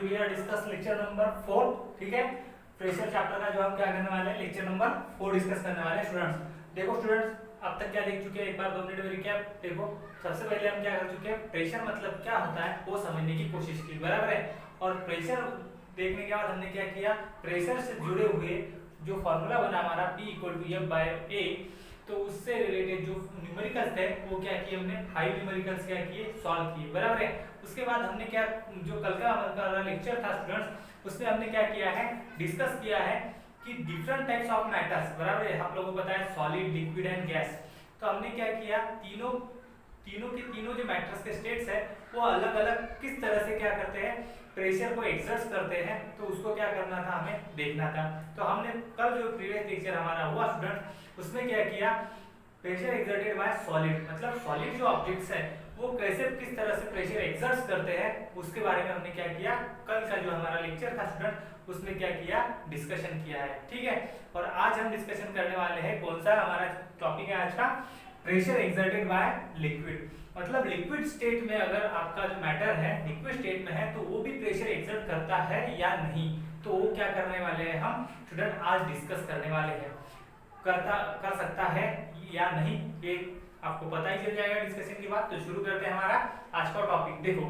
We are discuss lecture number 4। ठीक है, pressure chapter का जो हम क्या करने वाले हैं, लेक्चर नंबर 4 डिस्कस करने वाले हैं स्टूडेंट्स। देखो स्टूडेंट्स, अब तक क्या देख चुके हैं, एक बार 2 मिनट में रिकैप। देखो सबसे पहले हम क्या कर चुके हैं, प्रेशर मतलब क्या होता है वो समझने की कोशिश की, बराबर है। और प्रेशर देखने के बाद हमने क्या किया, प्रेशर से जुड़े हुए जो फॉर्मूला बना हमारा P = F/A, तो उससे रिलेटेड जो न्यूमेरिकल्स थे वो क्या किए हमने, 5 न्यूमेरिकल्स क्या किए, सॉल्व किए, बराबर है। उसके बाद हमने क्या, जो कल का हमारा लेक्चर था स्टूडेंट्स, उसमें हमने क्या किया है, डिस्कस किया है कि डिफरेंट टाइप्स ऑफ मैटर्स, बराबर है। आप लोगों को पता है सॉलिड, लिक्विड एंड गैस। तो हमने क्या किया, तीनों जो मैटर्स के स्टेट्स है वो अलग अलग किस तरह से क्या करते हैं, प्रेशर को एक्सर्ट करते हैं, तो उसको क्या करना था, हमें देखना था। तो हमने कल जो प्रीवियस लेक्चर हमारा हुआ स्टूडेंट, उसमें क्या किया, प्रेशर एक्सर्टेड बाय सॉलिड, मतलब सॉलिड जो ऑब्जेक्ट्स है वो कैसे किस तरह से प्रेशर एक्सर्ट करते हैं उसके बारे में हमने क्या किया, कल का जो हमारा लेक्चर था स्टूडेंट उसमें क्या किया, डिस्कशन किया है। ठीक है, और आज हम डिस्कशन करने वाले हैं, कौन सा हमारा टॉपिक है आज का, प्रेशर एक्सर्टेड बाय लिक्विड। मतलब लिक्विड स्टेट में अगर आपका जो मैटर है लिक्विड स्टेट में है तो वो भी प्रेशर एक्सर्ट करता है या नहीं, तो वो क्या करने वाले हैं हम स्टूडेंट आज डिस्कस करने वाले हैं। कर सकता है या नहीं ये आपको पता ही चल जाएगा डिस्कशन के बाद। तो शुरू करते हैं हमारा आज का टॉपिक। देखो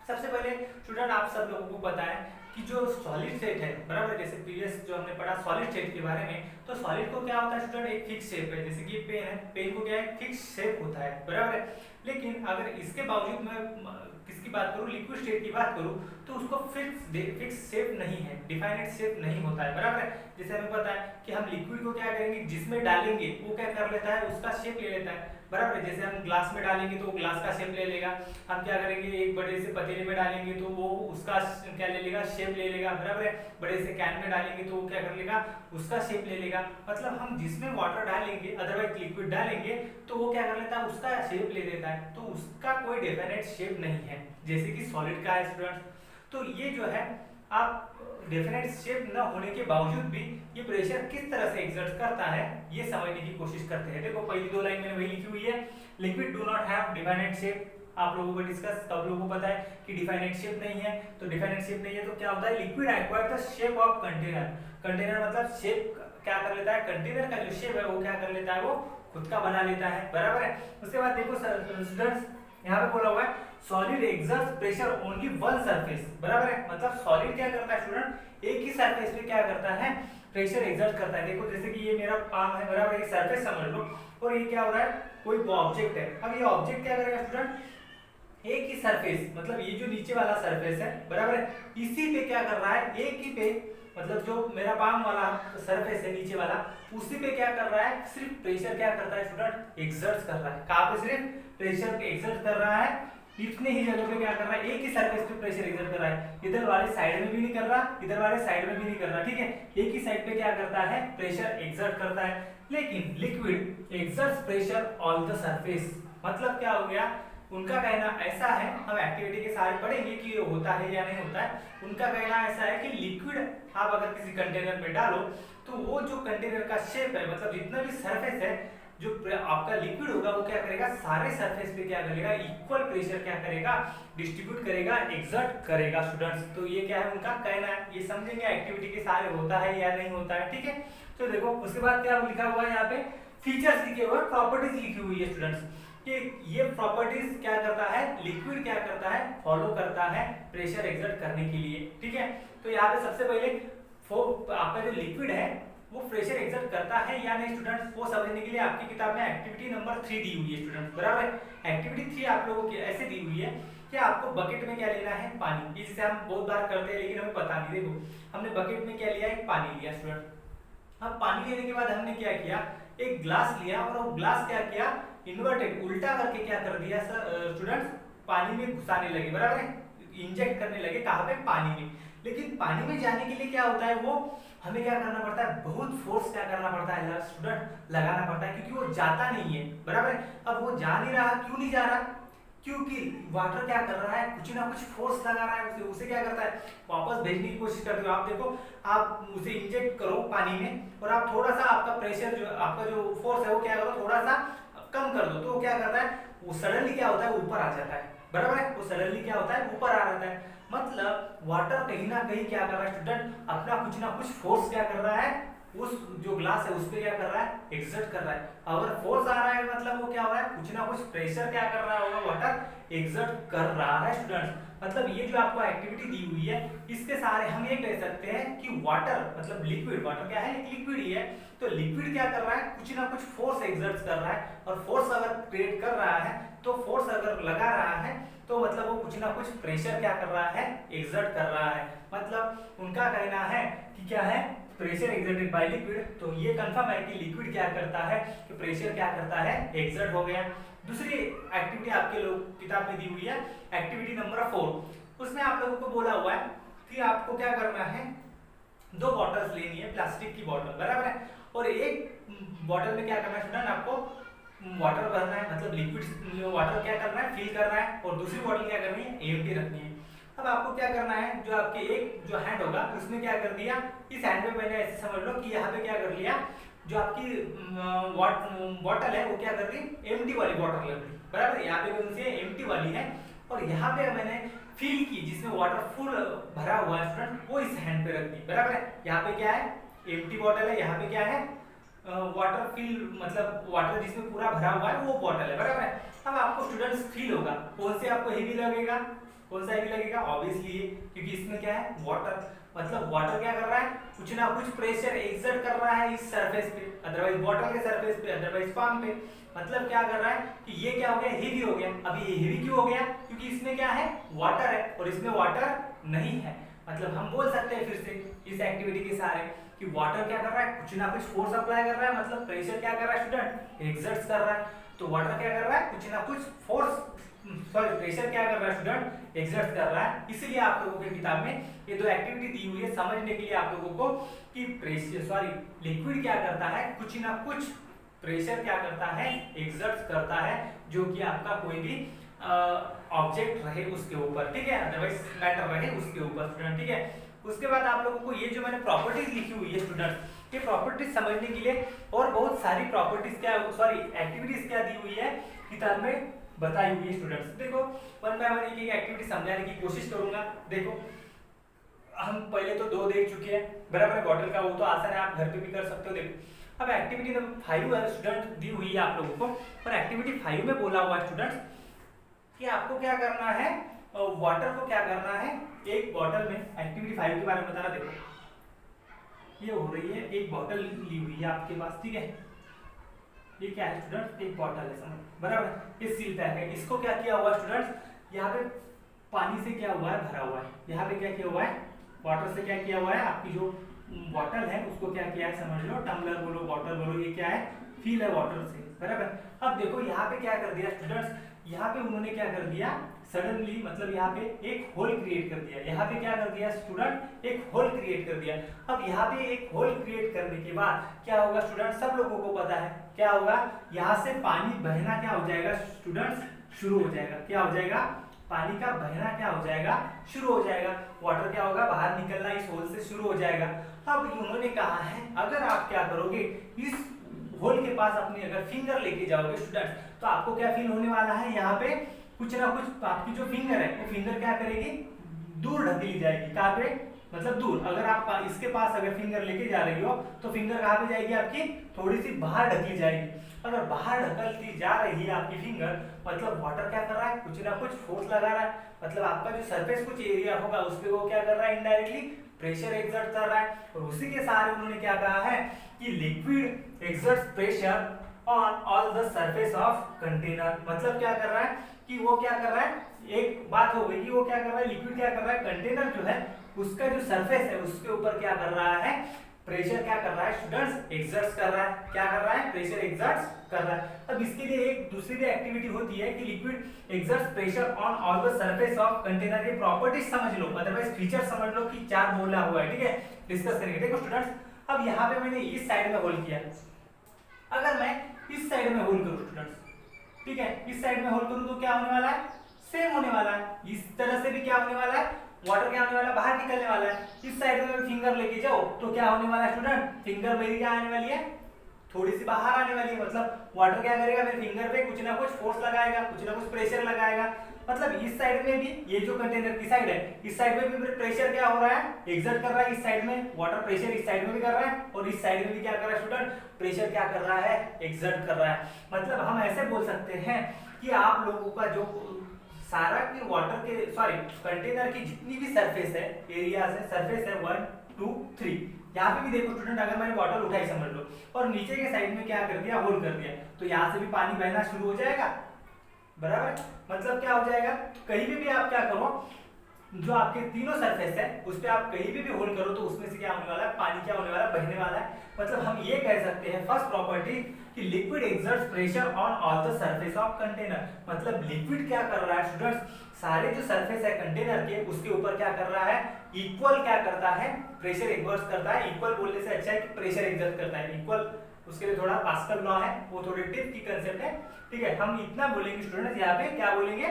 सबसे पहले स्टूडेंट आप सब लोगों को पता है कि जो सॉलिड स्टेट है, बराबर, जैसे प्रीवियस जो हमने पढ़ा सॉलिड स्टेट के बारे में, तो सॉलिड को क्या होता है स्टूडेंट, एक फिक्स शेप है। जैसे कि ये पेन है, पेन को क्या है, फिक्स शेप होता है, बराबर है। लेकिन अगर इसके बावजूद मैं किसकी बात करूं, लिक्विड स्टेट की बात करूं, तो उसको फिक्स शेप नहीं है, डिफाइनेट शेप नहीं होता है, बराबर है। जैसे हमें पता है कि हम लिक्विड को क्या करेंगे, जिसमें डालेंगे वो क्या कर लेता है, उसका शेप ले लेता है, बराबर है। जैसे हम ग्लास में डालेंगे तो वो ग्लास का शेप ले लेगा, हम क्या करेंगे, एक बड़े से पतीले में डालेंगे तो वो उसका क्या ले लेगा, शेप ले लेगा, बराबर है। बड़े से कैन में डालेंगे तो वो क्या कर लेगा, उसका शेप ले लेगा। मतलब हम जिसमें वाटर डालेंगे, अदरवाइज लिक्विड डालेंगे, तो वो क्या कर लेता है, उसका शेप ले लेता है, तो उसका कोई डेफिनेट शेप नहीं है, जैसे कि सॉलिड का है स्टूडेंट्स। तो ये जो है, आप डेफिनेट शेप न होने के बावजूद भी ये प्रेशर किस तरह से एक्सर्ट करता है ये समझने की कोशिश करते हैं। देखो पहली 2 लाइन में वही लिखी हुई है, liquid do not have definite shape. आप लोगों को डिस्कस, सब लोगों को पता है कि डिफाइनेट शेप नहीं है, तो डिफाइनेट शेप नहीं है तो क्या होता है, liquid acquire the shape of container. Container मतलब शेप क्या कर लेता है, कंटेनर का जो शेप है वो क्या कर लेता है, वो खुद का बना लेता है, बराबर है। उसके बाद देखो स्टूडेंट्स, यहाँ पे बोला हुआ है solid exerts pressure only one surface, बराबर है। मतलब सॉलिड क्या करता है स्टूडेंट, एक ही सरफेस पे क्या करता है, प्रेशर एक्सर्ट करता है। देखो जैसे कि ये मेरा पाम है, बराबर, एक सरफेस समझ लो, और ये क्या हो रहा है, कोई ऑब्जेक्ट है। अब ये ऑब्जेक्ट क्या करेगा स्टूडेंट, एक ही सरफेस, मतलब ये जो नीचे वाला सरफेस है, बराबर है, इसी पे क्या कर रहा है, एक ही पे, मतलब जो मेरा पाम वाला सरफेस है नीचे वाला, उसी पे क्या कर रहा है, सिर्फ प्रेशर क्या करता है स्टूडेंट, एक्सर्ट कर रहा है। कहां पे सिर्फ प्रेशर एक्सर्ट कर रहा है, इतने ही जगह पे क्या कर रहा है, एक ही सरफेस पे प्रेशर एक्सर्ट कर रहा है। इधर वाले साइड में भी नहीं कर रहा, इधर वाले साइड में भी नहीं कर रहा, ठीक है, एक ही साइड पे क्या करता है, प्रेशर एक्सर्ट करता है। लेकिन liquid exerts pressure on the surface. मतलब क्या हो गया, उनका कहना ऐसा है, हम एक्टिविटी के सारे पढ़ेंगे कि ये होता है या नहीं होता है। उनका कहना ऐसा है कि लिक्विड आप अगर किसी कंटेनर में डालो तो वो जो कंटेनर का शेप है, मतलब जितना भी सरफेस है, जो आपका लिक्विड होगा वो क्या करेगा, सारे सरफेस पे क्या करेगा, इक्वल प्रेशर क्या करेगा, डिस्ट्रीब्यूट करेगा, एक्सर्ट करेगा स्टूडेंट्स। तो ये क्या है उनका कहना है, ये समझेंगे एक्टिविटी के सारे होता है या नहीं होता है, ठीक है। तो देखो उसके बाद क्या लिखा हुआ है, यहाँ पे फीचर्स लिखे हुए, प्रॉपर्टीज लिखी हुई है स्टूडेंट्स, कि ये प्रॉपर्टीज क्या करता है, लिक्विड क्या करता है, फॉलो करता है प्रेशर एक्सर्ट करने के लिए, ठीक है। तो यहाँ पे सबसे पहले आपका जो लिक्विड है वो प्रेशर एक्सर्ट करता है या नहीं स्टूडेंट्स, वो समझने के लिए आपकी किताब में एक्टिविटी नंबर 3 दी हुई है स्टूडेंट्स, बराबर है। एक्टिविटी 3 आप लोगों की ऐसे दी हुई है कि आपको बकेट में क्या लेना है, पानी। ये जिसे हम बहुत बार करते हैं लेकिन हमें पता नहीं। देखो हमने बकेट में क्या लिया है, पानी लिया स्टूडेंट। अब पानी लेने के बाद हमने क्या किया, एक ग्लास लिया, और वो ग्लास क्या किया, इन्वर्टेड, उल्टा करके क्या कर दिया स्टूडेंट्स, पानी में घुसाने लगे, बराबर है, इंजेक्ट करने लगे, कहाँ पे, पानी में। लेकिन पानी में जाने के लिए क्या होता है, वो हमें क्या करना पड़ता है, बहुत फोर्स क्या करना पड़ता है स्टूडेंट, लगाना पड़ता है, क्योंकि वो जाता नहीं है, बराबर है। अब वो जा नहीं रहा, क्यों नहीं जा रहा, क्योंकि वाटर क्या कर रहा है, कुछ ना कुछ फोर्स लगा रहा है उसे क्या करता है, वापस भेजने की कोशिश करते हो। आप देखो, आप उसे इंजेक्ट करो पानी में, और आप थोड़ा सा आपका प्रेशर जो आपका जो फोर्स है वो क्या करो, थोड़ा सा कम कर दो, तो वो क्या करता है, वो सडनली क्या होता है, ऊपर आ जाता है, बराबर है, वो सडनली क्या होता है ऊपर आ रहा है। मतलब वाटर कहीं ना कहीं क्या कर रहा है स्टूडेंट, अपना कुछ ना कुछ फोर्स क्या कर रहा है उस जो ग्लास है उस पे क्या कर रहा है एक्सर्ट कर रहा है। अगर फोर्स आ रहा है मतलब वो क्या हो रहा है कुछ ना कुछ प्रेशर क्या कर रहा होगा वाटर एक्सर्ट कर रहा है स्टूडेंट्स। मतलब ये जो आपको एक्टिविटी दी हुई है इसके सहारे हम ये कह सकते हैं कि वाटर मतलब लिक्विड, वाटर क्या है एक लिक्विड ही है, तो लिक्विड क्या कर रहा है कुछ ना कुछ फोर्स एक्सर्ट कर रहा है, और फोर्स अगर क्रिएट कर रहा है तो फोर्स अगर लगा रहा है तो मतलब वो कुछ ना कुछ प्रेशर क्या कर रहा है एक्सर्ट कर रहा है। मतलब उनका कहना है कि क्या है प्रेशर एक्सर्टेड बाय लिक्विड, तो ये कंफर्म है कि लिक्विड क्या करता है कि प्रेशर क्या करता है एक्सर्ट हो गया। दूसरी एक्टिविटी आपके लोग किताब में दी हुई है एक्टिविटी नंबर 4, उसमें आप लोगों को बोला हुआ है कि आपको क्या करना है दो बॉटल्स लेनी है प्लास्टिक की बॉटल, बराबर है, और एक बॉटल में क्या करना है स्टूडेंट आपको वाटर भरना है, मतलब लिक्विड वाटर क्या करना है फिल करना है, और दूसरी बॉटल क्या करनी है एम्प्टी रखनी है। अब आपको क्या करना है जो आपके एक जो हैंड होगा उसमें क्या कर दिया, इस हैंड में मैंने ऐसे समझ लो कि यहाँ पे क्या कर लिया जो आपकी बॉटल है वो क्या कर दी एम्प्टी वाली बॉटल लग रही, बराबर, यहाँ पे कौन सी है एम्प्टी वाली है, और यहाँ पे मैंने फिल की जिसमें वाटर फुल भरा हुआ है स्टूडेंट वो इस हैंड पे रख दी, बराबर है। यहाँ पे क्या है एम्प्टी बॉटल है, यहाँ पे क्या है वाटर फिल मतलब वाटर जिसमें पूरा भरा हुआ है वो बॉटल है, बराबर है। अब आपको स्टूडेंट्स फील होगा कौन से आपको हेवी लगेगा, कौन सा हेवी लगेगा ऑब्वियसली ये, क्योंकि इसमें क्या है वाटर, मतलब वाटर क्या कर रहा है कुछ ना कुछ प्रेशर एक्सर्ट कर रहा है इस सरफेस पे, अदरवाइज बॉटल के सरफेस पे, अदरवाइज पाम पे, मतलब क्या कर रहा है कि ये क्या हो गया हेवी हो गया। अब ये हेवी क्यों हो गया क्योंकि इसमें क्या है वाटर है और इसमें वाटर नहीं है। मतलब हम बोल सकते हैं फिर से इस एक्टिविटी के सहारे कि वाटर क्या कर रहा है कुछ ना कुछ फोर्स अप्लाई कर रहा है, मतलब प्रेशर क्या कर रहा है स्टूडेंट एक्सर्ट कर रहा है, तो वाटर क्या कर रहा है कुछ ना कुछ फोर्स सॉरी प्रेशर क्या कर रहा है स्टूडेंट एक्सर्ट कर रहा है। इसीलिए आप लोगों के किताब में ये दो एक्टिविटी दी हुई है समझने के लिए आप लोगों को कि प्रेशर सॉरी लिक्विड क्या करता है कुछ ना कुछ प्रेशर क्या करता है एक्सर्ट करता है, जो कि आपका कोई भी ऑब्जेक्ट रहे उसके ऊपर, ठीक है, अदरवाइज मैटर रहे उसके ऊपर स्टूडेंट, ठीक है। उसके बाद आप लोगों को ये जो मैंने प्रॉपर्टीज लिखी हुई है स्टूडेंट, ये प्रॉपर्टीज समझने के लिए और बहुत सारी प्रॉपर्टीज क्या सॉरी एक्टिविटीज क्या दी हुई है किताब में बताई हुई है स्टूडेंट्स। देखो वन बाय वन एक एक्टिविटी समझाने की कोशिश करूंगा। देखो हम पहले तो दो देख चुके हैं, बराबर है, बॉटल का वो तो आसान है आप घर पे भी कर सकते हो। देखो अब एक्टिविटी नंबर 5 है स्टूडेंट दी हुई है आप लोगों को, और एक्टिविटी 5 में बोला हुआ है स्टूडेंट्स कि आपको क्या करना है वाटर को क्या करना है एक बॉटल में, एक्टिविटी 5 के बारे में बताना। देखो ये हो रही है एक बॉटल ली हुई है आपके पास, ठीक है, ये क्या है स्टूडेंट एक बॉटल है समझ, बराबर, ये सील पैक है, इसको क्या किया हुआ स्टूडेंट्स यहाँ पे पानी से क्या हुआ है भरा हुआ है, यहाँ पे क्या किया हुआ है वाटर से क्या किया हुआ है, आपकी जो बॉटल है उसको क्या किया है समझ लो, टम्बलर बोलो बॉटल बोलो, ये क्या है फील है वाटर से, बराबर। अब देखो यहाँ पे क्या कर दिया स्टूडेंट्स, यहाँ पे उन्होंने क्या कर दिया सडनली, मतलब यहाँ पे एक होल क्रिएट कर दिया, यहाँ पे क्या कर दिया स्टूडेंट एक होल क्रिएट कर दिया। अब यहाँ पे एक होल क्रिएट करने के बाद क्या होगा स्टूडेंट सब लोगों को पता है क्या होगा, यहाँ से पानी बहना क्या हो जाएगा स्टूडेंट्स शुरू हो जाएगा, क्या हो जाएगा पानी का बहना क्या हो जाएगा शुरू हो जाएगा, वाटर क्या होगा बाहर निकलना इस होल से शुरू हो जाएगा। अब उन्होंने कहा है अगर आप क्या करोगे इस होल के पास अपनी अगर फिंगर लेके जाओगे स्टूडेंट तो आपको क्या फील होने वाला है, यहाँ पे कुछ ना कुछ आपकी जो फिंगर है वो फिंगर क्या करेगी दूर ढकेली जाएगी, कहाँ पे मतलब दूर। अगर आप इसके पास अगर फिंगर लेके जा रही हो तो फिंगर कहाँ पे जाएगी आपकी थोड़ी सी बाहर ढकी जाएगी। अगर बाहर ढकलती जा रही है आपकी फिंगर मतलब वाटर क्या कर रहा है कुछ ना कुछ फोर्स लगा रहा है, मतलब आपका जो सरफेस कुछ एरिया होगा उस पर वो क्या कर रहा है इनडायरेक्टली प्रेशर एक्सर्ट कर रहा है। और उसी के सहारे उन्होंने क्या कहा है कि liquid exerts pressure on all the surface of container, मतलब क्या कर रहा है कि वो क्या कर रहा है एक बात हो गई कि वो क्या कर रहा है लिक्विड क्या कर रहा है कंटेनर जो है उसका जो सरफेस है उसके ऊपर क्या कर रहा है प्रेशर क्या कर रहा है स्टूडेंट्स एक्सर्ट कर रहा है, क्या कर रहा है प्रेशर एक्सर्ट कर रहा है। अब इसके लिए एक दूसरी भी एक्टिविटी होती है कि liquid exerts pressure on all the surface of container, ये प्रॉपर्टीज समझ लो अदरवाइज फीचर समझ लो कि चार बोला हुआ है, ठीक है, डिस्कस करेंगे। देखो स्टूडेंट्स अब यहाँ पे मैंने इस साइड में होल किया, अगर मैं इस साइड में होल करूं स्टूडेंट्स, ठीक है, इस साइड में होल करूं तो क्या होने वाला है सेम होने वाला है, इस तरह से भी क्या होने वाला है वाटर क्या होने वाला है बाहर निकलने वाला है। इस साइड में फिंगर लेके जाओ तो क्या होने वाला है स्टूडेंट फिंगर मेरी क्या आने वाली है थोड़ी सी बाहर आने वाली है, मतलब वाटर क्या करेगा मेरे फिंगर पे कुछ ना कुछ फोर्स लगाएगा कुछ ना कुछ प्रेशर लगाएगा। मतलब इस साइड में भी, ये जो कंटेनर की साइड है, इस साइड में भी प्रेशर क्या हो रहा है, एक्सर्ट कर रहा है। इस साइड में वाटर प्रेशर इस साइड में भी कर रहा है और इस साइड में भी क्या कर रहा है स्टूडेंट, प्रेशर क्या कर रहा है, एक्सर्ट कर रहा है। मतलब हम ऐसे बोल सकते हैं कि आप लोगों का जो सारा की वाटर के सॉरी कंटेनर की जितनी भी सरफेस है, एरिया से सरफेस है 1 2 3, यहाँ पे भी देखो स्टूडेंट, अगर मैंने बॉटल उठाई समझ लो और नीचे के साइड में क्या कर दिया, होल्ड कर दिया, तो यहाँ से भी पानी बहना शुरू हो जाएगा, बराबर। मतलब क्या हो जाएगा, कहीं भी आप क्या करो, जो आपके तीनों सरफेस है उस पे आप कहीं भी होल्ड करो तो उसमें से क्या होने वाला है, पानी क्या होने वाला है, बहने वाला है। मतलब हम ये कह सकते हैं फर्स्ट प्रॉपर्टी कि liquid exerts pressure on all the surface of container. मतलब लिक्विड क्या कर रहा है स्टूडेंट्स, सारे जो सरफेस है कंटेनर के उसके ऊपर क्या कर रहा है, इक्वल क्या करता है, प्रेशर एक्सर्ट करता है। इक्वल बोलने से अच्छा है कि प्रेशर एक्सर्ट करता है, इक्वल उसके लिए थोड़ा पास्कल लॉ है, वो थोड़ी टिप की कंसेप्ट है, ठीक है। हम इतना बोलेंगे स्टूडेंट्स, यहाँ पे क्या बोलेंगे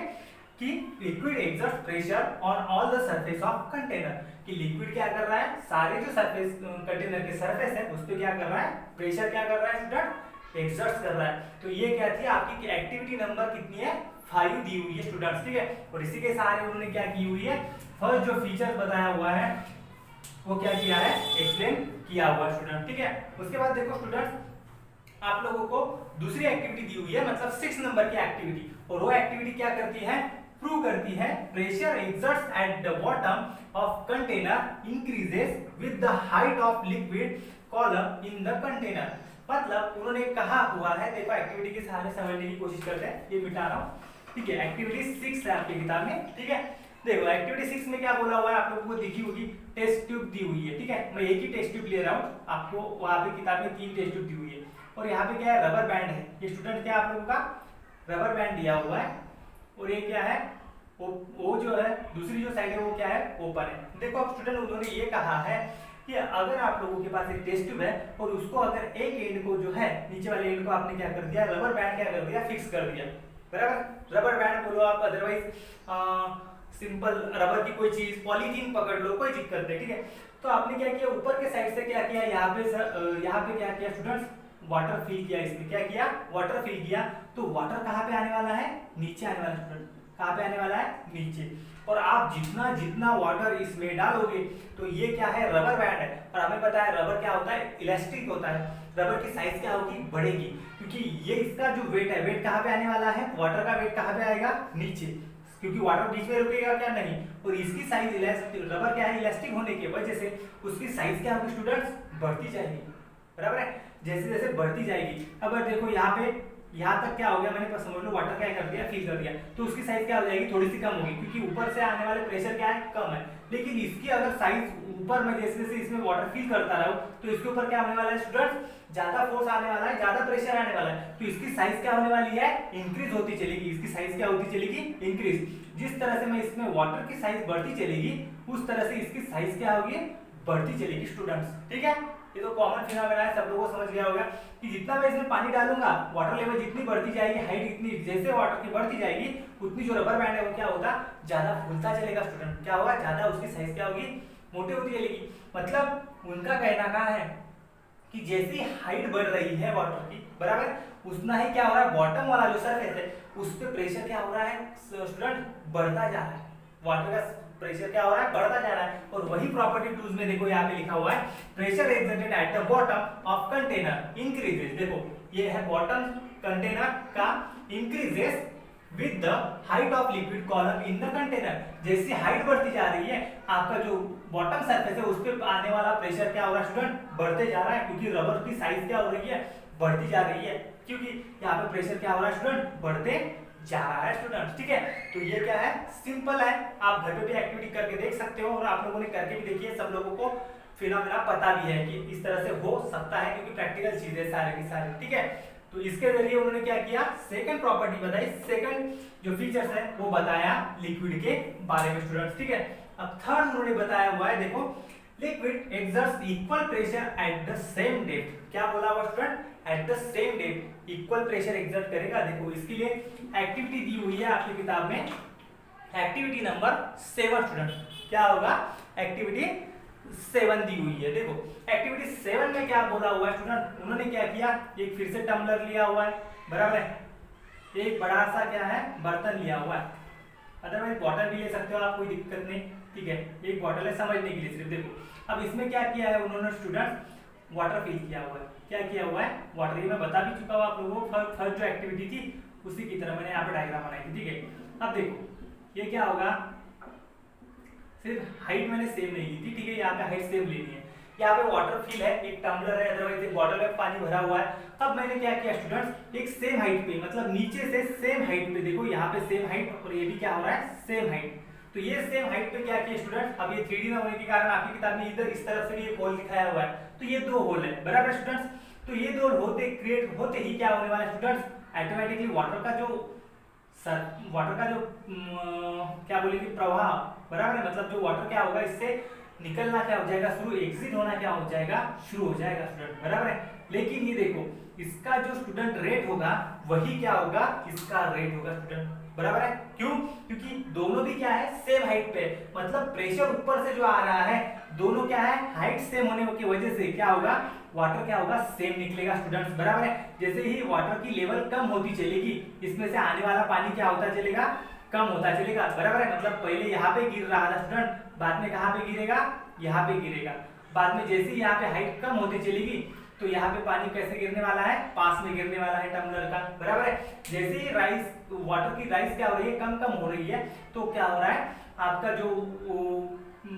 कि liquid exert pressure on all the surface of container, कि लिक्विड क्या कर रहा है, सारे जो सरफेस कंटेनर के सरफेस है उस पे क्या कर रहा है, प्रेशर क्या कर रहा है स्टूडेंट, एक्सर्ट कर रहा है। तो ये क्या थी आपकी एक्टिविटी नंबर कितनी है, 5 दी हुई है स्टूडेंट्स, ठीक है। और इसी के सहारे उन्होंने क्या की हुई है, फर्स्ट जो फीचर बताया हुआ है वो क्या किया है, एक्सप्लेन किया हुआ स्टूडेंट, ठीक है। उसके बाद देखो स्टूडेंट्स, आप लोगों को दूसरी एक्टिविटी दी हुई है, मतलब 6 नंबर की एक्टिविटी, और वो एक्टिविटी क्या करती है, प्रूव करती है pressure exerts at the bottom of container increases with the height of liquid column in the container. मतलब उन्होंने कहा हुआ है, देखो एक्टिविटी के सहारे समझने की कोशिश करते हैं, ये मिटा रहा हूं, ठीक है। एक्टिविटी 6 है आपकी किताब में, ठीक है। देखो एक्टिविटी 6 में क्या बोला हुआ है, आप लोगों को दिखी होगी, टेस्ट ट्यूब दी हुई है, ठीक है। मैं एक ही टेस्ट ट्यूब ले रहा हूँ, आपको वहां पे किताब में 3 टेस्ट ट्यूब दी हुई है, और यहाँ पे क्या है, रबर बैंड है। ये स्टूडेंट क्या आप लोगों का रबर बैंड दिया हुआ है, और ये क्या है, वो जो है दूसरी जो साइड है वो क्या है, ओपन है। देखो अब स्टूडेंट उन्होंने ये कहा है कि अगर आप लोगों के पास एक टेस्ट ट्यूब है और उसको अगर एक एंड को जो है, नीचे वाले एंड को आपने क्या कर दिया, रबर बैंड क्या कर दिया, फिक्स कर दिया, बराबर। रबर बैंड बोलो आप, अदरवाइज सिंपल रबर की कोई चीज, पॉलीथीन पकड़ लो, कोई दिक्कत नहीं, ठीक है। तो आपने क्या किया, ऊपर के साइड से क्या किया, यहाँ पे क्या किया स्टूडेंट्स, वाटर फिल किया, इसमें क्या किया, वाटर फिल किया। तो वाटर कहाँ पे आने वाला है, नीचे आने वाला है स्टूडेंट, कहाँ पे आने वाला है, नीचे। और आप जितना जितना वाटर इसमें डालोगे तो ये क्या है, रबर बैंड है, और हमें पता है रबर क्या होता है, इलास्टिक होता है, रबर की साइज क्या होगी, बढ़ेगी, क्योंकि ये इसका जो वेट है, वेट कहाँ पे आने वाला है, वाटर का वेट कहाँ पे आएगा, नीचे, क्योंकि वाटर बीच में रुकेगा क्या, नहीं। और इसकी साइज इलास्टिक, रबर क्या है, इलास्टिक होने की वजह से उसकी साइज क्या होगी स्टूडेंट्स, बढ़ती जाएगी, बराबर है, जैसे जैसे बढ़ती जाएगी। अब देखो यहाँ पे, यहाँ तक क्या हो गया, मैंने समझ लो वाटर क्या कर दिया, फिल कर दिया, तो उसकी साइज क्या हो जाएगी, थोड़ी सी कम होगी, क्योंकि ऊपर से आने वाले प्रेशर क्या है, कम है। लेकिन इसकी अगर साइज ऊपर में जैसे जैसे इसमें वाटर फिल करता रहो तो इसके ऊपर क्या होने वाला है स्टूडेंट्स, ज्यादा फोर्स आने वाला है, ज्यादा प्रेशर आने वाला है, तो इसकी साइज क्या होने वाली है, इंक्रीज होती चलेगी। इसकी साइज क्या होती चलेगी, इंक्रीज। जिस तरह से मैं इसमें वाटर की साइज बढ़ती चलेगी उस तरह से इसकी साइज क्या होगी, बढ़ती चलेगी स्टूडेंट्स, ठीक है। ये तो कॉमन फिनोमेना है, सब लोगों को समझ गया होगा कि जितना मैं इसमें पानी डालूंगा, वाटर लेवल जितनी बढ़ती जाएगी, हाइट इतनी जैसे वाटर की बढ़ती जाएगी, उतनी जो रबर बैंड है वो क्या होगा, ज्यादा फूलता चलेगा स्टूडेंट, क्या होगा, ज्यादा उसकी साइज क्या होगी, मोटी होती चलेगी। मतलब उनका कहना क्या है कि जैसी हाइट बढ़ रही है वाटर की, बराबर, उतना ही क्या हो रहा है, बॉटम वाला जो सरफेस है उस पे प्रेशर क्या हो रहा है स्टूडेंट, बढ़ता जा रहा है, वाटर का प्रेशर क्या हो रहा है, बढ़ता जा रहा है। और वही प्रॉपर्टी टूल्स में देखो यहाँ पे लिखा हुआ है, pressure exerted at the bottom of container increases. देखो ये है बॉटम कंटेनर का, increases with the height of liquid column in the container. जैसी हाइट बढ़ती जा रही है, आपका जो बॉटम सरफेस है उस पे आने वाला प्रेशर क्या हो रहा है स्टूडेंट, बढ़ते जा रहा है, क्योंकि रबर की साइज क्या हो रही है, बढ़ती जा रही है, क्योंकि यहाँ पे प्रेशर क्या हो रहा है स्टूडेंट, बढ़ते जा रहा है स्टूडेंट, ठीक है। तो ये क्या है, सिंपल है, आप घर पे भी एक्टिविटी करके देख सकते हो, और आप लोगों ने करके भी देखी है, सब लोगों को फिनोमेना पता भी है कि इस तरह से हो सकता है, क्योंकि प्रैक्टिकल चीजें सारे की सारी, ठीक है। तो इसके जरिए उन्होंने क्या किया, सेकंड प्रॉपर्टी बताई, सेकंड जो फीचर्स है वो बताया लिक्विड के बारे में स्टूडेंट्स, ठीक है। अब थर्ड उन्होंने बताया हुआ है, देखो liquid exerts equal pressure at the same depth. क्या बोला हुआ student, at the same depth equal pressure exert करेगा। देखो इसके लिए एक्टिविटी दी हुई है आपकी किताब में, एक्टिविटी नंबर 7 स्टूडेंट, क्या होगा, एक्टिविटी 7 दी हुई है। देखो एक्टिविटी 7 में क्या बोला हुआ है स्टूडेंट, उन्होंने क्या किया, एक फिर से टम्बलर लिया हुआ है, बराबर है, एक बड़ा सा क्या है, बर्तन लिया हुआ है, अदरवाइज बॉटल भी ले सकते हो आप, कोई दिक्कत नहीं, ठीक है। एक बॉटल है समझने के लिए सिर्फ। देखो अब इसमें क्या किया है उन्होंने स्टूडेंट्स, वाटर फिल किया हुआ है। क्या किया हुआ है? वाटर। ये मैं बता भी चुका हूँ आप लोगों को, फर्स्ट जो एक्टिविटी थी उसी की तरह मैंने यहाँ पे डायग्राम बनाई थी, ठीक है। अब देखो ये क्या होगा, सिर्फ हाइट मैंने सेम नहीं ली थी, ठीक है, यहाँ पे हाइट सेम लेनी है। यहाँ पे वाटर फिल है, एक टम्बलर है, अदरवाइज एक बॉटल में पानी भरा हुआ है। अब मैंने क्या किया स्टूडेंट्स, एक सेम हाइट पे, मतलब नीचे से सेम हाइट पे, देखो यहाँ पे सेम हाइट और ये भी क्या हो रहा है, सेम हाइट। तो ये सेम हाइट पे क्या किया स्टूडेंट्स, अब ये 3D ना होने के कारण आपकी किताब में इधर इस तरफ से भी एक होल दिखाया हुआ है, तो ये दो होल है, बराबर स्टूडेंट्स। तो ये दो होते क्रिएट होते ही क्या होने वाला है स्टूडेंट्स, ऑटोमेटिकली वाटर का जो क्या बोलेंगे प्रवाह, बराबर है, मतलब जो वाटर क्या होगा इससे निकलना क्या हो जाएगा शुरू, एग्जिट होना क्या हो जाएगा शुरू हो जाएगा स्टूडेंट, बराबर है। लेकिन ये देखो इसका जो स्टूडेंट रेट होगा वही क्या होगा, इसका रेट होगा स्टूडेंट, बराबर है। क्यों? क्योंकि दोनों भी क्या है, सेम हाइट पे, मतलब प्रेशर ऊपर से जो आ रहा है, दोनों क्या है, हाइट सेम होने की वजह से क्या होगा, वाटर क्या होगा, सेम निकलेगा स्टूडेंट्स, बराबर है। जैसे ही वाटर की लेवल कम होती चलेगी, इसमें से आने वाला पानी क्या होता चलेगा, कम होता चलेगा, बराबर है। मतलब पहले यहाँ पे गिर रहा था स्टूडेंट, बाद में कहाँ पे गिरेगा, यहाँ पे गिरेगा। बाद में जैसे ही यहाँ पे हाइट कम होती चलेगी, तो यहाँ पे पानी कैसे गिरने वाला है, पास में गिरने वाला है टम्बलर का, बराबर है। जैसे ही राइस, वाटर की राइस क्या हो रही है, कम हो रही है, तो क्या हो रहा है, आपका जो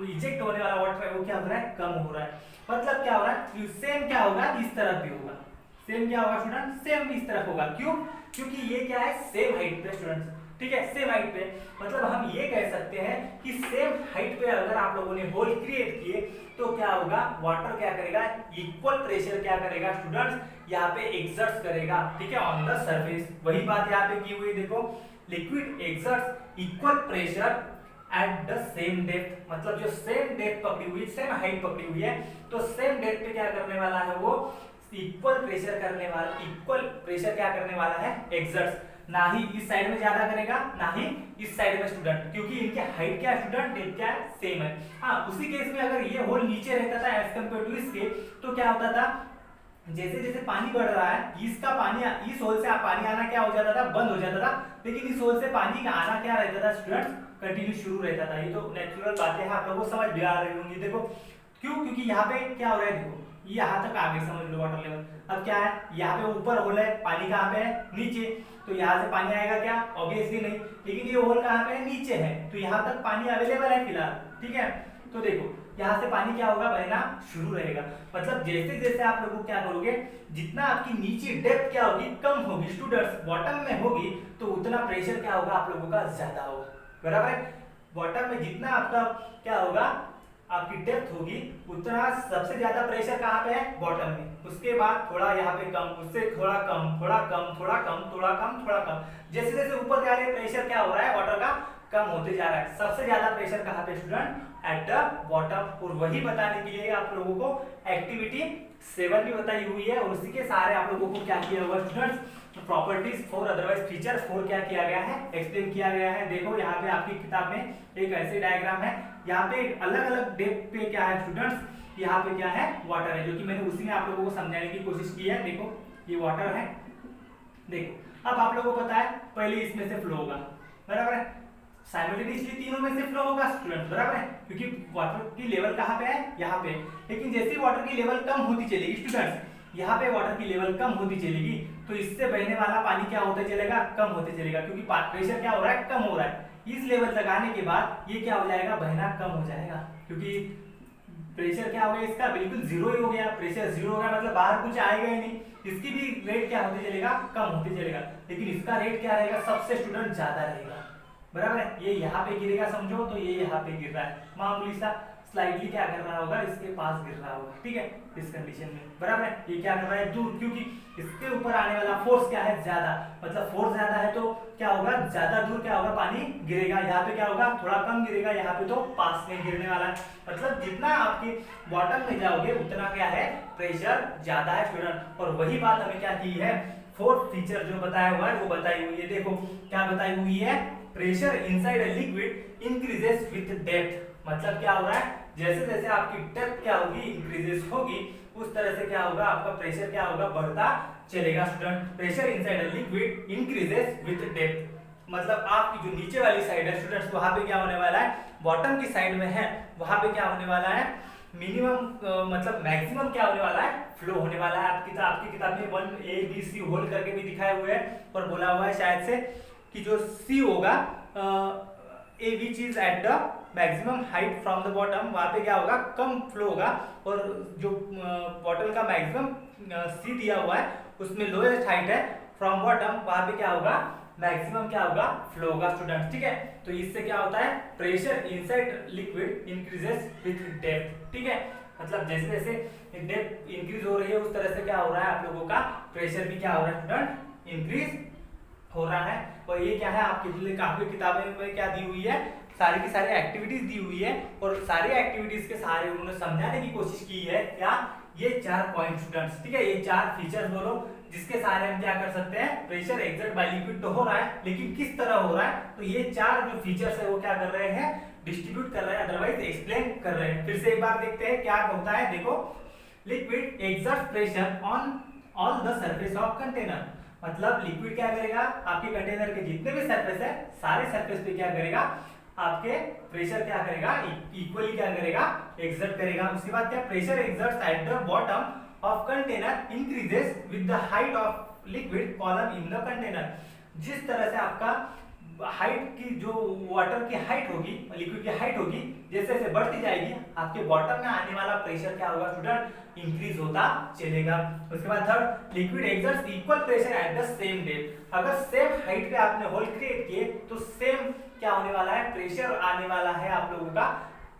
इजेक्ट होने वाला वाटर है वो क्या हो रहा है, कम हो रहा है। मतलब क्या हो रहा है, सेम क्या होगा, इस तरफ भी होगा, सेम क्या होगा स्टूडेंट, सेम इस तरफ होगा। क्यों? क्योंकि ये क्या है, सेम हाइट पे स्टूडेंट्स, ठीक है, सेम हाइट पे। मतलब हम ये कह सकते हैं कि सेम हाइट पे अगर आप लोगों ने होल क्रिएट किए, तो क्या होगा, वाटर क्या करेगा, इक्वल प्रेशर क्या करेगा स्टूडेंट्स, यहाँ पे एक्सर्ट करेगा, ठीक है, ऑन द सरफेस। वही बात यहाँ पे की हुई, देखो liquid exerts equal pressure at the same depth, मतलब जो सेम डेप्थ पकड़ी हुई, सेम हाइट पकड़ी हुई है, तो सेम डेप्थ पे क्या करने वाला है, वो इक्वल प्रेशर करने वाला, इक्वल प्रेशर क्या करने वाला है, एक्सर्ट्स। ना ही इस साइड में ज्यादा करेगा, ना ही इस साइड में स्टूडेंट, क्योंकि इनकी हाइट क्या है स्टूडेंट, डेप्थ क्या है, सेम है। हाँ, उसी केस में अगर ये होल नीचे रहता था एज कम्पेयर टू इसके, तो क्या होता था, जैसे जैसे पानी बढ़ रहा है, इसका पानी, इस होल से पानी आना क्या हो जाता था, बंद हो जाता था, लेकिन इस होल से पानी का आना क्या रहता था स्टूडेंट्स, कंटिन्यू शुरू रहता था। ये तो नेचुरल बातें हैं, आप लोगों को समझ भी आ रही होंगी। देखो क्यों, क्योंकि यहाँ पे क्या हो रहा है, देखो यहाँ तक आ गई, समझ लो वाटर लेवल। अब क्या है, यहाँ पे ऊपर होल है, पानी कहाँ पे है, नीचे, तो यहाँ से पानी आएगा क्या, ऑब्वियसली नहीं। लेकिन ये होल कहाँ पे है, नीचे है, तो यहाँ तक पानी अवेलेबल है फिलहाल, ठीक है। तो देखो यहाँ से पानी क्या होगा, बहना शुरू रहेगा। मतलब जैसे जैसे आप लोगों क्या करोगे, जितना आपकी नीचे डेप्थ क्या होगी, कम होगी स्टूडेंट्स, बॉटम में होगी, तो उतना प्रेशर क्या होगा, आप लोगों का ज्यादा होगा, बराबर है। बॉटम में जितना आपका क्या होगा, आपकी डेप्थ होगी, उतना सबसे ज्यादा प्रेशर कहाँ पे है, बॉटम में। उसके बाद थोड़ा यहाँ पे कम, उससे थोड़ा कम, थोड़ा कम, थोड़ा कम, थोड़ा कम, थोड़ा कम, जैसे जैसे ऊपर जा रहे प्रेशर क्या हो रहा है, वाटर का कम होते जा रहा है। सबसे ज्यादा प्रेशर कहाँ पे स्टूडेंट, एट द बॉटम। और वही बताने के लिए आप लोगों को एक्टिविटी 7 भी बताई हुई है, और उसी के सहारे आप लोगों को क्या किया हुआ स्टूडेंट्स, प्रॉपर्टीज 4 अदरवाइज फीचर 4 क्या किया गया है, एक्सप्लेन किया गया है। देखो यहाँ पे आपकी किताब में एक ऐसे डायग्राम है, यहाँ पे अलग अलग डेप्थ पे क्या है स्टूडेंट्स, यहाँ पे क्या है, वाटर है, जो कि मैंने उसी में आप लोगों को समझाने की कोशिश की है। देखो ये वाटर है, देखो अब आप लोगों को पता है पहले इसमें से फ्लो होगा, बराबर है, साइमल्टेनियसली तीनों में से फ्लो होगा स्टूडेंट, बराबर है, क्योंकि वाटर की लेवल कहाँ पे है, यहाँ पे। लेकिन जैसे वाटर की लेवल कम होती चलेगी स्टूडेंट्स, यहाँ पे वाटर की लेवल कम होती चलेगी, तो इससे बहने वाला पानी क्या होते चलेगा, कम होते चलेगा, क्योंकि प्रेशर क्या हो रहा है, कम हो रहा है। इस लेवल तक आने के बाद ये क्या हो जाएगा, बहना कम हो जाएगा, क्योंकि प्रेशर क्या हो गया, इसका बिल्कुल जीरो ही हो गया, प्रेशर जीरो हो गया, मतलब बाहर कुछ आएगा ही नहीं। इसकी भी रेट क्या होते चलेगा, कम होते चलेगा, लेकिन इसका रेट क्या रहेगा, सबसे स्टूडेंट ज्यादा रहेगा, बराबर है। ये यहाँ पे गिरेगा समझो, तो ये यहाँ पे गिर रहा है, मामूली सा स्लाइडली क्या कर रहा होगा, इसके पास गिर रहा होगा, ठीक है, इस कंडीशन में, बराबर है। ये क्या कर रहा है, दूर, क्योंकि इसके ऊपर आने वाला फोर्स क्या है, ज्यादा, मतलब फोर्स ज्यादा है, तो क्या होगा, ज्यादा दूर क्या होगा, पानी गिरेगा। यहाँ पे क्या होगा, थोड़ा कम गिरेगा, यहाँ पे तो पास में गिरने वाला है। मतलब जितना आपके बॉटम में जाओगे उतना क्या है, प्रेशर ज्यादा है स्टूडेंट। और वही बात हमें क्या की है, फोर्थ फीचर जो बताया हुआ है वो बताई हुई है। देखो क्या बताई हुई है, pressure inside a liquid increases with depth. मतलब क्या हो रहा है, जैसे जैसे आपकी डेप्थ क्या होगी, इंक्रीजेस होगी, उस तरह से क्या होगा, आपका प्रेशर क्या होगा, बढ़ता चलेगा student. Pressure inside a liquid increases with depth, मतलब आपकी जो नीचे वाली साइड है स्टूडेंट्स, वहां पे क्या होने वाला है, बॉटम की साइड में है, वहां पे क्या होने वाला है, मिनिमम मतलब मैक्सिमम क्या होने वाला है, फ्लो होने वाला है। आपकी किताब में 1 A B C होल करके भी दिखाए हुए है और बोला हुआ है शायद से कि जो सी होगा A which is at the maximum height from the bottom, वहां पे क्या होगा, कम फ्लो होगा, और जो बॉटल का मैक्सिमम सी दिया हुआ है उसमें लोएस्ट हाइट है फ्रॉम बॉटम, वहां पे क्या होगा, मैक्सिमम क्या होगा, फ्लो होगा स्टूडेंट। ठीक है, तो इससे क्या होता है, pressure inside liquid increases with depth. ठीक है, मतलब जैसे जैसे डेप्थ इंक्रीज हो रही है उस तरह से क्या हो रहा है, आप लोगों का प्रेशर भी क्या हो रहा है स्टूडेंट, इंक्रीज हो रहा है। और ये क्या है, आपकी किताबें में क्या दी हुई है, सारी की सारी एक्टिविटीज दी हुई है, और सारी एक्टिविटीज के सारे उन्होंने समझाने की कोशिश की है क्या, ये 4 पॉइंट स्टूडेंट्स। ठीक है, ये 4 फीचर्स बोलो जिसके सहारे हम क्या कर सकते हैं, प्रेशर एक्सर्ट बाय लिक्विड तो हो रहा है, लेकिन किस तरह हो रहा है, तो ये 4 जो फीचर्स है वो क्या कर रहे हैं, डिस्ट्रीब्यूट कर रहे हैं, अदरवाइज एक्सप्लेन कर रहे हैं। फिर से एक बार देखते हैं क्या होता है। देखो, liquid exert pressure on all the surface of container, मतलब लिक्विड क्या करेगा, आपके कंटेनर के जितने भी सरफेस है सारे सरफेस पे क्या करेगा, आपके प्रेशर क्या करेगा, इक्वली क्या करेगा, एक्सर्ट करेगा। उसके बाद क्या, pressure exerts at the bottom of container increases with the height of liquid column in the container. जिस तरह से आपका हाइट की, जो वाटर की हाइट होगी, लिक्विड की हाइट होगी, जैसे जैसे बढ़ती जाएगी आपके बॉटम में आने वाला प्रेशर क्या होगा स्टूडेंट, इंक्रीज होता चलेगा। उसके बाद third, liquid exerts equal pressure at the same depth. अगर सेम हाइट पे आपने होल क्रिएट किए तो सेम क्या होने वाला है, प्रेशर आने वाला है आप लोगों का,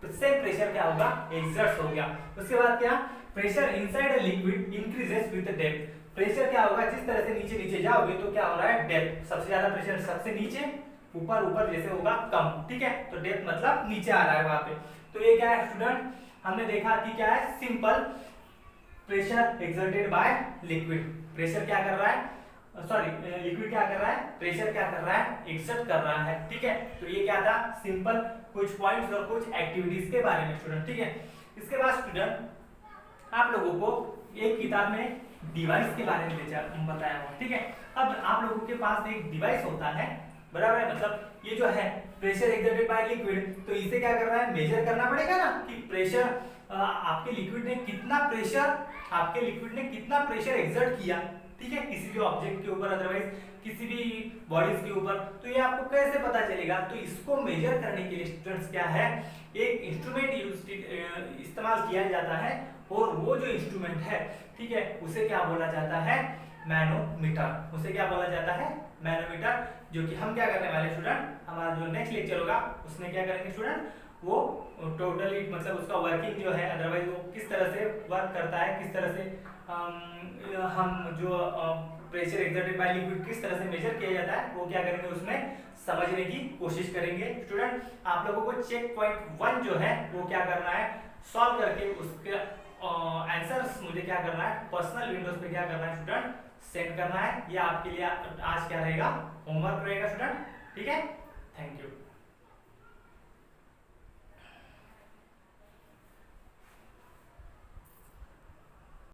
सेम प्रेशर क्या होगा, एक्सर्ट्स हो गया। उसके बाद क्या, pressure inside a liquid increases with the depth. Pressure क्या होगा, जिस तरह से नीचे नीचे जाओगे तो क्या हो रहा है, डेप्थ, सबसे ज्यादा प्रेशर सबसे नीचे, ऊपर ऊपर जैसे होगा कम। ठीक है, तो डेप्थ मतलब नीचे आ रहा है वहां पे। तो ये क्या है स्टूडेंट, हमने देखा कि क्या है, simple pressure exerted by liquid, pressure क्या कर रहा है, सॉरी लिक्विड क्या कर रहा है, प्रेशर क्या कर रहा है, एक्सर्ट कर रहा है। ठीक है, तो ये क्या था, सिंपल कुछ पॉइंट्स और कुछ एक्टिविटीज के बारे में स्टूडेंट। ठीक है, इसके बाद स्टूडेंट आप लोगों को एक किताब में डिवाइस के बारे में बताया हुआ। ठीक है, अब आप लोगों के पास एक डिवाइस होता है, बराबर है, मतलब ये जो है प्रेशर एक्सर्टेड बाय लिक्विड, तो इसे क्या कर रहा है, मेजर करना पड़ेगा ना कि प्रेशर आपके लिक्विड ने कितना प्रेशर एक्सर्ट किया। ठीक है, किसी भी ऑब्जेक्ट के ऊपर, अदरवाइज किसी भी बॉडीज के ऊपर, तो ये आपको कैसे पता चलेगा, तो इसको मेजर करने के लिए स्टूडेंट्स क्या है, एक इंस्ट्रूमेंट इस्तेमाल किया जाता है, और वो जो इंस्ट्रूमेंट है, ठीक है, उसे क्या बोला जाता है, मैनोमीटर। उसे क्या बोला जाता है, मैनोमीटर, जो कि हम क्या करने वाले स्टूडेंट, हमारा जो नेक्स्ट लेक्चर होगा उसमें क्या करेंगे स्टूडेंट, वो टोटली मतलब उसका वर्किंग जो है, अदरवाइज वो किस तरह से वर्क करता है, किस तरह से हम जो प्रेशर एक्सर्टेड बाय लिक्विड किस तरह से मेजर किया जाता है, वो क्या करेंगे, उसमें समझने की कोशिश करेंगे स्टूडेंट। आप लोगों को चेक पॉइंट 1 जो है वो क्या करना है, सॉल्व करके उसके आंसर्स मुझे क्या करना है, पर्सनल विंडोज पे क्या करना है स्टूडेंट, सेंड करना है। ये आपके लिए आज क्या रहेगा, होमवर्क रहेगा स्टूडेंट। ठीक है, थैंक यू।